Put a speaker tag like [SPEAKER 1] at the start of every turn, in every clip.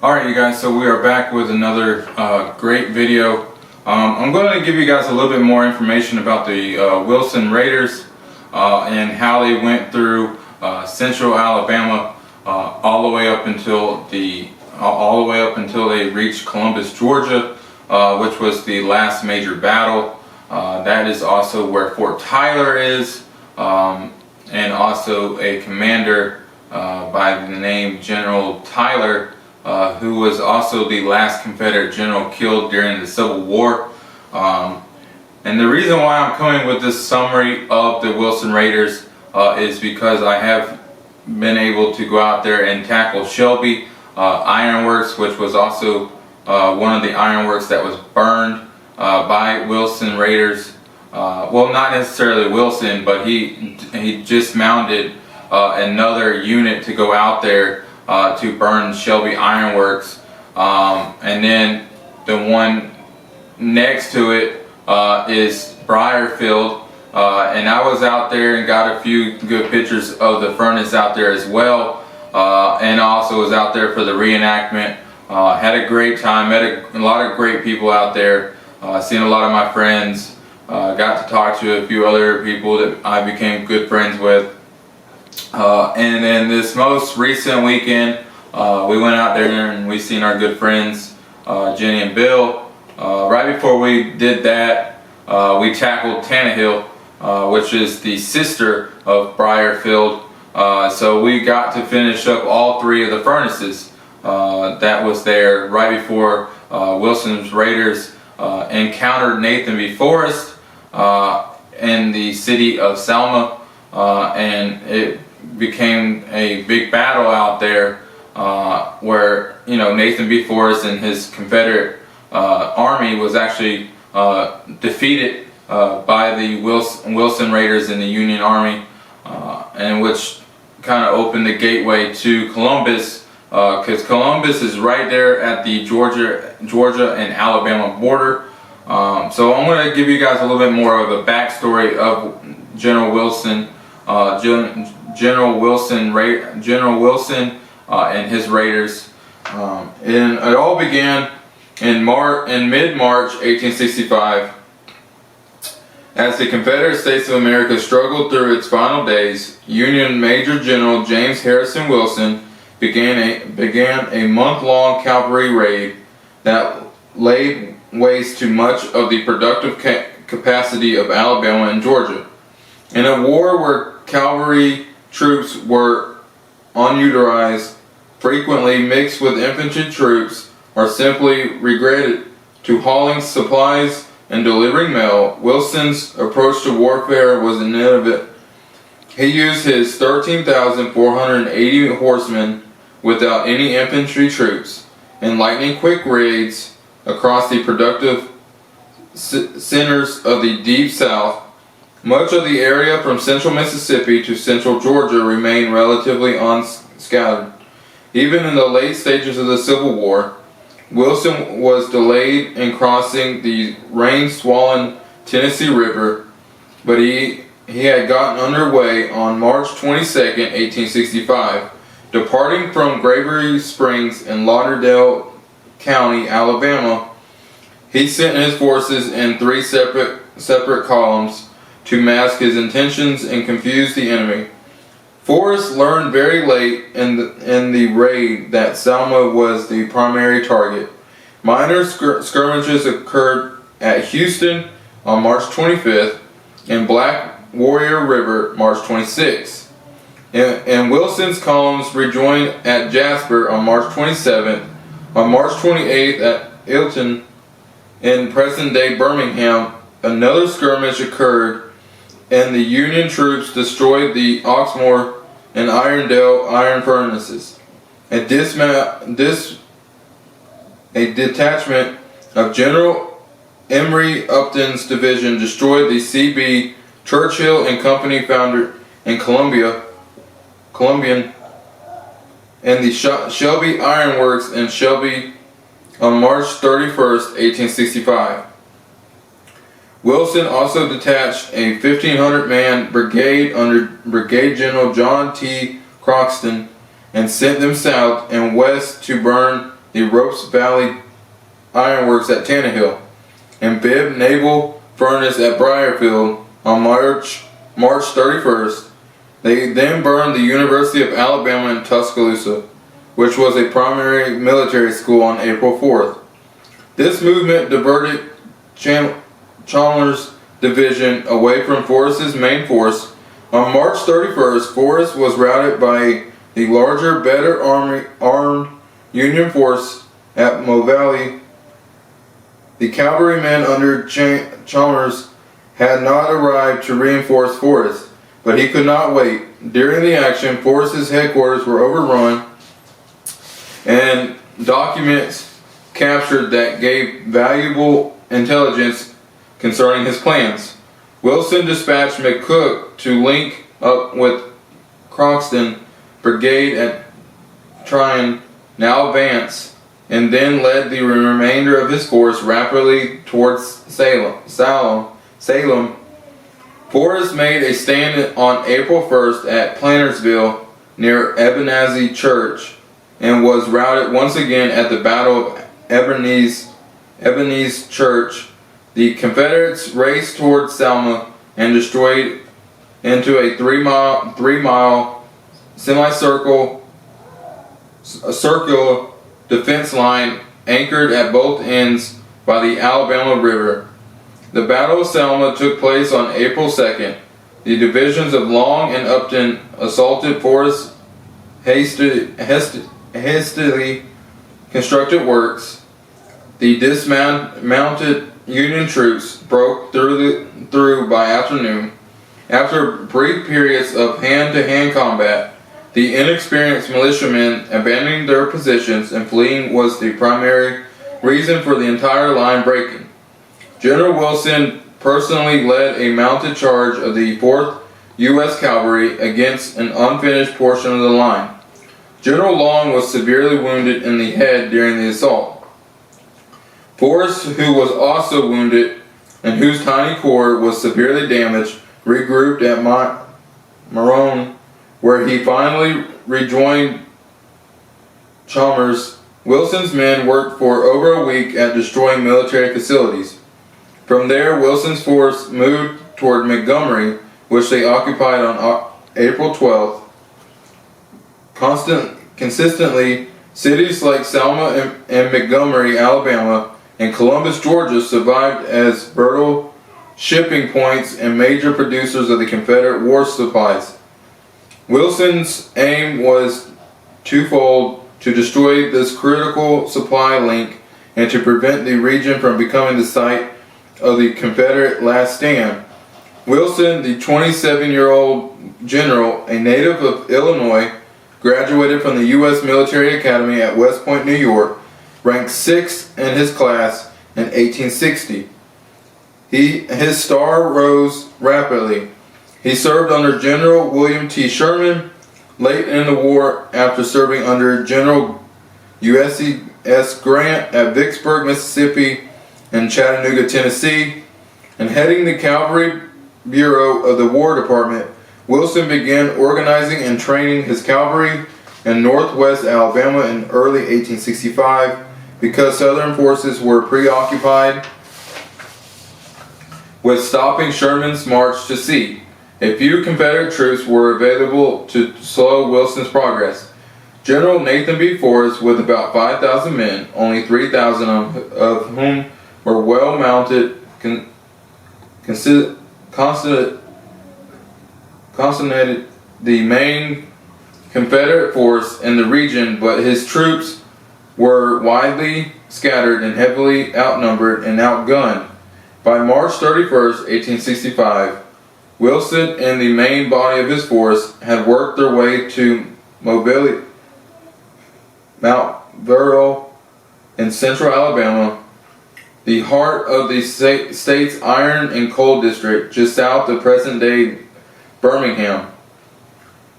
[SPEAKER 1] Alright you guys, so we are back with another great video. I'm going to give you guys a little bit more information about the Wilson Raiders and how they went through central Alabama all the way up until they reached Columbus, Georgia, which was the last major battle. That is also where Fort Tyler is, and also a commander by the name General Tyler, who was also the last Confederate general killed during the Civil War. And the reason why I'm coming with this summary of the Wilson Raiders is because I have been able to go out there and tackle Shelby Ironworks, which was also one of the ironworks that was burned by Wilson Raiders. Well, not necessarily Wilson, but he just mounted another unit to go out there to burn Shelby Ironworks, and then the one next to it is Briarfield, and I was out there and got a few good pictures of the furnace out there as well, and also was out there for the reenactment. Had a great time, met a lot of great people out there, seen a lot of my friends, got to talk to a few other people that I became good friends with. And then this most recent weekend, we went out there and we seen our good friends, Jenny and Bill. Right before we did that, we tackled Tannehill, which is the sister of Briarfield. So we got to finish up all three of the furnaces that was there right before Wilson's Raiders encountered Nathan B. Forrest in the city of Selma, and it became a big battle out there where Nathan B. Forrest and his Confederate army was actually defeated by the Wilson Raiders in the Union Army, and which kind of opened the gateway to Columbus, because Columbus is right there at the Georgia and Alabama border. So I'm going to give you guys a little bit more of a backstory of General Wilson. General Wilson and his Raiders, and it all began in mid-March 1865. As the Confederate States of America struggled through its final days, Union Major General James Harrison Wilson began a month-long cavalry raid that laid waste to much of the productive capacity of Alabama and Georgia. In a war where cavalry troops were unutilized, frequently mixed with infantry troops, or simply regretted to hauling supplies and delivering mail, Wilson's approach to warfare was innovative. He used his 13,480 horsemen without any infantry troops in lightning-quick raids across the productive centers of the Deep South. Much of the area from central Mississippi to central Georgia remained relatively unscattered. Even in the late stages of the Civil War, Wilson was delayed in crossing the rain-swollen Tennessee River, but he had gotten underway on March 22, 1865. Departing from Gravery Springs in Lauderdale County, Alabama, he sent his forces in three separate columns to mask his intentions and confuse the enemy. Forrest learned very late in the raid that Selma was the primary target. Minor skirmishes occurred at Houston on March 25th and Black Warrior River March 26th. And Wilson's columns rejoined at Jasper on March 27th. On March 28th at Ilton in present-day Birmingham, another skirmish occurred, and the Union troops destroyed the Oxmoor and Irondale iron furnaces. A detachment of General Emory Upton's division destroyed the C.B. Churchill and Company founder in Columbian, and the Shelby Ironworks in Shelby on March 31st, 1865. Wilson also detached a 1,500-man brigade under Brigadier General John T. Croxton and sent them south and west to burn the Ropes Valley Ironworks at Tannehill, and Bibb Naval Furnace at Briarfield on March 31st. They then burned the University of Alabama in Tuscaloosa, which was a primary military school, on April 4th. This movement diverted Chalmers' division away from Forrest's main force. On March 31st, Forrest was routed by the larger, better armed Union force at Mo Valley. The cavalrymen under Chalmers had not arrived to reinforce Forrest, but he could not wait. During the action, Forrest's headquarters were overrun, and documents captured that gave valuable intelligence concerning his plans. Wilson dispatched McCook to link up with Croxton Brigade at Tryon, now Vance, and then led the remainder of his force rapidly towards Salem. Forrest made a stand on April 1st at Plantersville near Ebenezer Church and was routed once again at the Battle of Ebenezer Church. The Confederates raced toward Selma and destroyed into a three-mile circular defense line anchored at both ends by the Alabama River. The Battle of Selma took place on April 2nd. The divisions of Long and Upton assaulted Forrest's hastily constructed works. The dismounted Union troops broke through by afternoon. After brief periods of hand-to-hand combat, the inexperienced militiamen abandoning their positions and fleeing was the primary reason for the entire line breaking. General Wilson personally led a mounted charge of the 4th U.S. Cavalry against an unfinished portion of the line. General Long was severely wounded in the head during the assault. Forrest, who was also wounded and whose tiny corps was severely damaged, regrouped at Marone, where he finally rejoined Chalmers. Wilson's men worked for over a week at destroying military facilities. From there, Wilson's force moved toward Montgomery, which they occupied on April 12th. Consistently, cities like Selma and Montgomery, Alabama, and Columbus, Georgia survived as fertile shipping points and major producers of the Confederate war supplies. Wilson's aim was twofold: to destroy this critical supply link and to prevent the region from becoming the site of the Confederate last stand. Wilson, the 27-year-old general, a native of Illinois, graduated from the U.S. Military Academy at West Point, New York, ranked 6th in his class in 1860. His star rose rapidly. He served under General William T. Sherman late in the war, after serving under General U.S.C.S. Grant at Vicksburg, Mississippi, and Chattanooga, Tennessee, and heading the Cavalry Bureau of the War Department. Wilson began organizing and training his cavalry in northwest Alabama in early 1865 because Southern forces were preoccupied with stopping Sherman's march to sea. A few Confederate troops were available to slow Wilson's progress. General Nathan B. Forrest, with about 5,000 men, only 3,000 of whom were well mounted, constituted the main Confederate force in the region, but his troops were widely scattered and heavily outnumbered and outgunned. By March 31st, 1865, Wilson and the main body of his force had worked their way to Mount Verrill in central Alabama, the heart of the state's iron and coal district, just south of present-day Birmingham.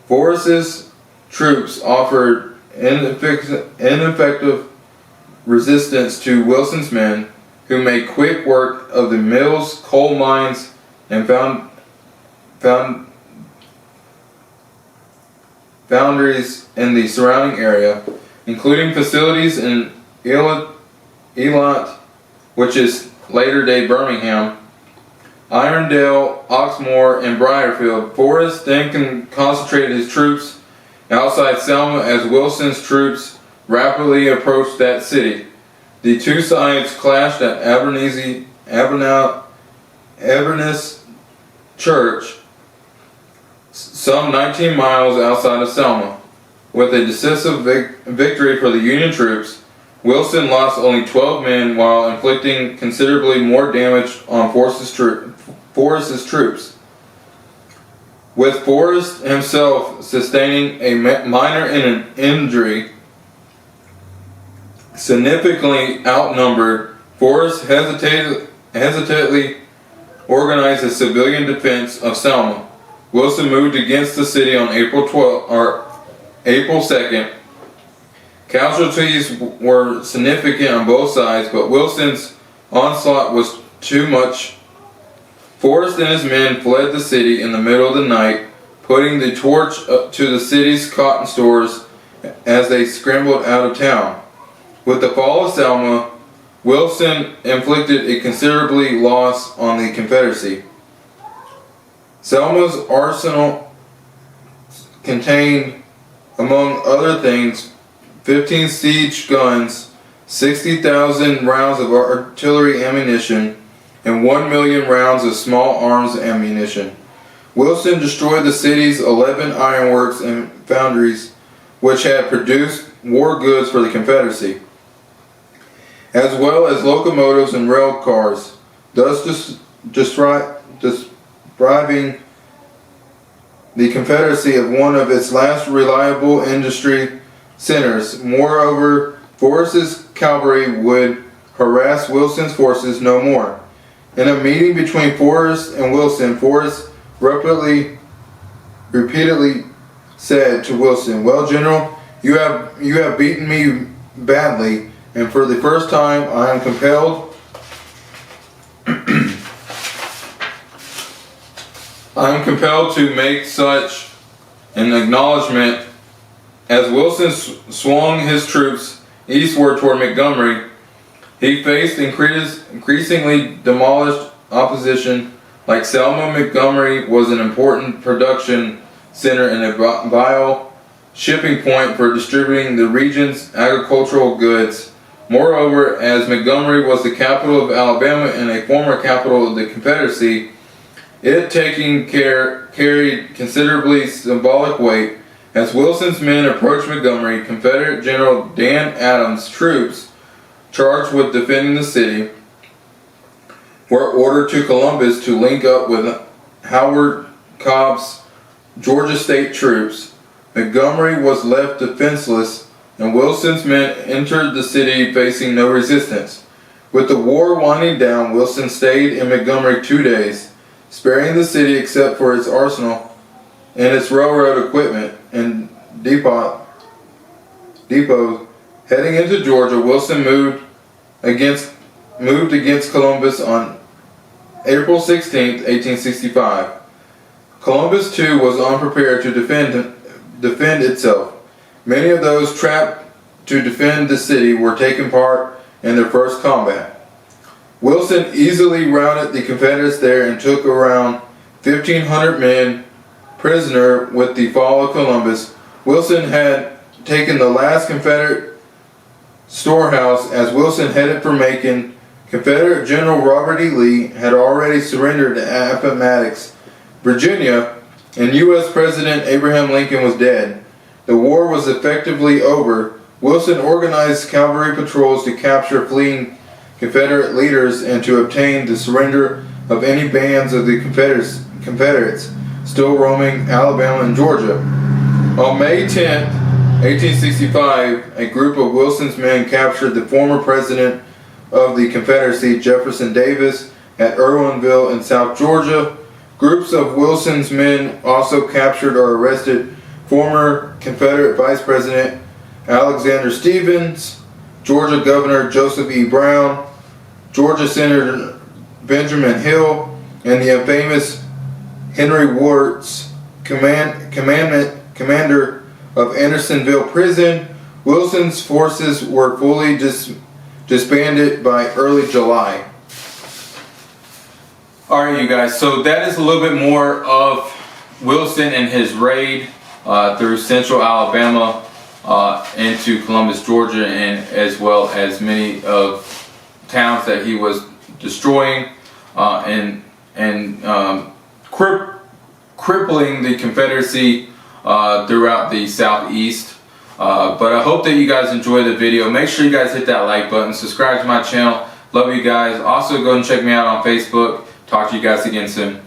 [SPEAKER 1] Forrest's troops offered ineffective resistance to Wilson's men, who made quick work of the mills, coal mines, and foundries in the surrounding area, including facilities in Elant, which is later-day Birmingham, Irondale, Oxmoor, and Briarfield. Forrest then concentrated his troops outside Selma as Wilson's troops rapidly approached that city. The two sides clashed at Avernus Church, some 19 miles outside of Selma. With a decisive victory for the Union troops, Wilson lost only 12 men while inflicting considerably more damage on Forrest's troops, with Forrest himself sustaining a minor injury. Significantly outnumbered, Forrest hesitantly organized a civilian defense of Selma. Wilson moved against the city on April 2nd. Casualties were significant on both sides, but Wilson's onslaught was too much. Forrest and his men fled the city in the middle of the night, putting the torch to the city's cotton stores as they scrambled out of town. With the fall of Selma, Wilson inflicted a considerable loss on the Confederacy. Selma's arsenal contained, among other things, 15 siege guns, 60,000 rounds of artillery ammunition, and 1 million rounds of small arms ammunition. Wilson destroyed the city's 11 ironworks and foundries, which had produced war goods for the Confederacy, as well as locomotives and rail cars, thus depriving the Confederacy of one of its last reliable industry centers. Moreover, Forrest's cavalry would harass Wilson's forces no more. In a meeting between Forrest and Wilson, Forrest repeatedly said to Wilson, "Well, General, you have beaten me badly, and for the first time I am compelled to make such an acknowledgement." As Wilson swung his troops eastward toward Montgomery, he faced increasingly demolished opposition. Like Selma, Montgomery was an important production center and a vital shipping point for distributing the region's agricultural goods. Moreover, as Montgomery was the capital of Alabama and a former capital of the Confederacy, it carried considerably symbolic weight. As Wilson's men approached Montgomery, Confederate General Dan Adams' troops, charged with defending the city, were ordered to Columbus to link up with Howard Cobb's Georgia State troops. Montgomery was left defenseless, and Wilson's men entered the city facing no resistance. With the war winding down, Wilson stayed in Montgomery 2 days, sparing the city except for its arsenal and its railroad equipment and depot. Heading into Georgia, Wilson moved against Columbus on April 16, 1865. Columbus too was unprepared to defend itself. Many of those trapped to defend the city were taking part in their first combat. Wilson easily routed the Confederates there and took around 1,500 men prisoner. With the fall of Columbus, Wilson had taken the last Confederate storehouse. As Wilson headed for Macon, Confederate General Robert E. Lee had already surrendered to Appomattox, Virginia, and U.S. President Abraham Lincoln was dead. The war was effectively over. Wilson organized cavalry patrols to capture fleeing Confederate leaders and to obtain the surrender of any bands of the Confederates still roaming Alabama and Georgia. On May 10, 1865, a group of Wilson's men captured the former president of the Confederacy, Jefferson Davis, at Irwinville in South Georgia. Groups of Wilson's men also captured or arrested former Confederate Vice President Alexander Stephens, Georgia Governor Joseph E. Brown, Georgia Senator Benjamin Hill, and the infamous Henry Wirz, commander of Andersonville Prison, Wilson's forces were fully disbanded by early July. Alright, you guys, so that is a little bit more of Wilson and his raid through central Alabama into Columbus, Georgia, and as well as many of towns that he was destroying and crippling the Confederacy throughout the southeast. But I hope that you guys enjoyed the video. Make sure you guys hit that like button, subscribe to my channel. Love you guys. Also go and check me out on Facebook. Talk to you guys again soon.